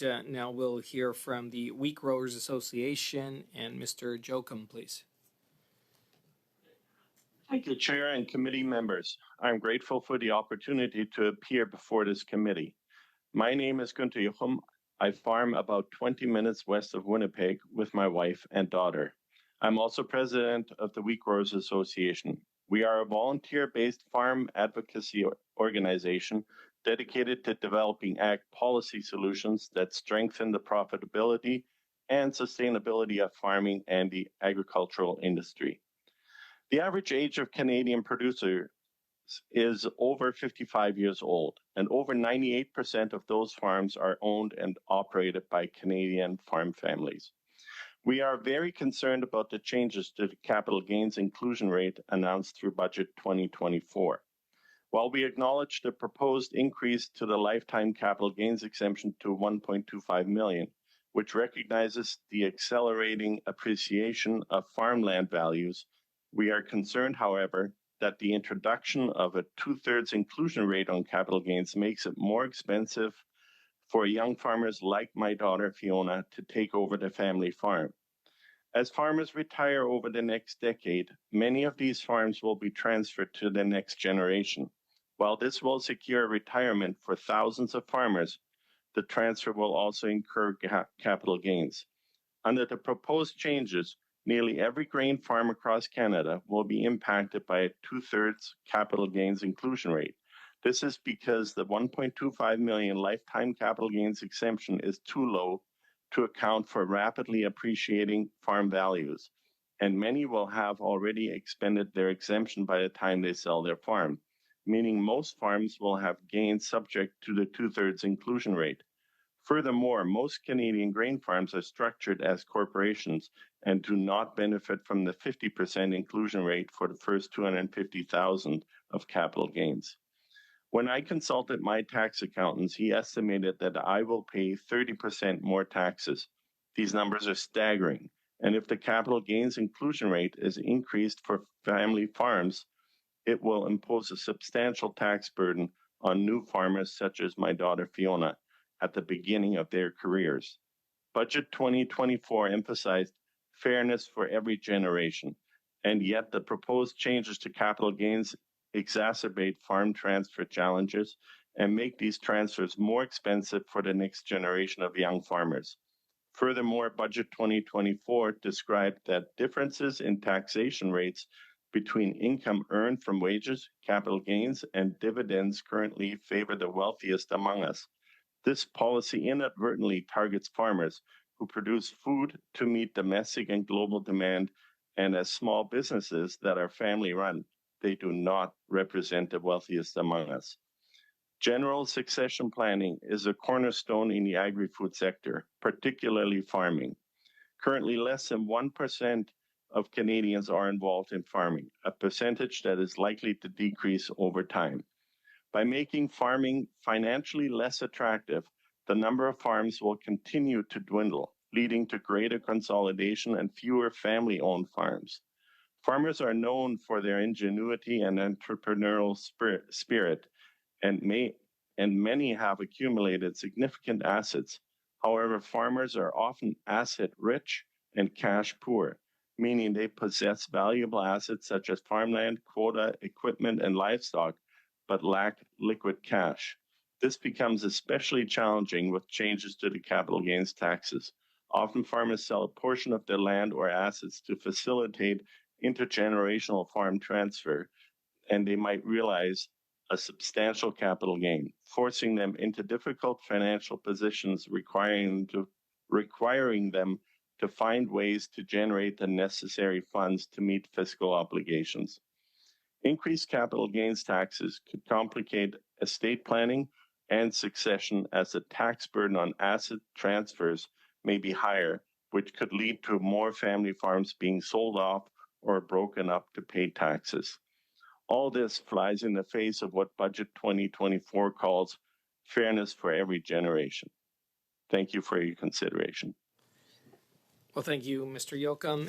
Now we'll hear from the Wheat Growers Association and Mr. Jokum, please. Thank you, Chair and committee members. I'm grateful for the opportunity to appear before this committee. My name is Günther Jokum. I farm about 20 minutes west of Winnipeg with my wife and daughter. I'm also president of the Wheat Growers Association. We are a volunteer-based farm advocacy organization dedicated to developing ag policy solutions that strengthen the profitability and sustainability of farming and the agricultural industry. The average age of Canadian producers is over 55 years old, and over 98% of those farms are owned and operated by Canadian farm families. We are very concerned about the changes to the capital gains inclusion rate announced through Budget 2024. While we acknowledge the proposed increase to the lifetime capital gains exemption to $1.25 million, which recognizes the accelerating appreciation of farmland values, we are concerned, however, that the introduction of a 2/3 inclusion rate on capital gains makes it more expensive for young farmers like my daughter Fiona to take over the family farm. As farmers retire over the next decade, many of these farms will be transferred to the next generation. While this will secure retirement for thousands of farmers, the transfer will also incur capital gains. Under the proposed changes, nearly every grain farm across Canada will be impacted by a 2/3 capital gains inclusion rate. This is because the $1.25 million lifetime capital gains exemption is too low to account for rapidly appreciating farm values, and many will have already expended their exemption by the time they sell their farm, meaning most farms will have gains subject to the 2/3 inclusion rate. Furthermore, most Canadian grain farms are structured as corporations and do not benefit from the 50% inclusion rate for the first $250,000 of capital gains. When I consulted my tax accountants, he estimated that I will pay 30% more taxes. These numbers are staggering, and if the capital gains inclusion rate is increased for family farms, it will impose a substantial tax burden on new farmers such as my daughter Fiona at the beginning of their careers. Budget 2024 emphasized fairness for every generation, and yet the proposed changes to capital gains exacerbate farm transfer challenges and make these transfers more expensive for the next generation of young farmers. Furthermore, Budget 2024 described that differences in taxation rates between income earned from wages, capital gains, and dividends currently favor the wealthiest among us. This policy inadvertently targets farmers who produce food to meet domestic and global demand, and as small businesses that are family-run, they do not represent the wealthiest among us. General succession planning is a cornerstone in the agri-food sector, particularly farming. Currently, less than 1% of Canadians are involved in farming, a percentage that is likely to decrease over time. By making farming financially less attractive, the number of farms will continue to dwindle, leading to greater consolidation and fewer family-owned farms. Farmers are known for their ingenuity and entrepreneurial spirit, and many have accumulated significant assets. However, farmers are often asset-rich and cash-poor, meaning they possess valuable assets such as farmland, quota, equipment, and livestock, but lack liquid cash. This becomes especially challenging with changes to the capital gains taxes. Often farmers sell a portion of their land or assets to facilitate intergenerational farm transfer, and they might realize a substantial capital gain, forcing them into difficult financial positions, requiring them to find ways to generate the necessary funds to meet fiscal obligations. Increased capital gains taxes could complicate estate planning and succession, as the tax burden on asset transfers may be higher, which could lead to more family farms being sold off or broken up to pay taxes. All this flies in the face of what Budget 2024 calls fairness for every generation. Thank you for your consideration. Well, thank you, Mr. Jokum.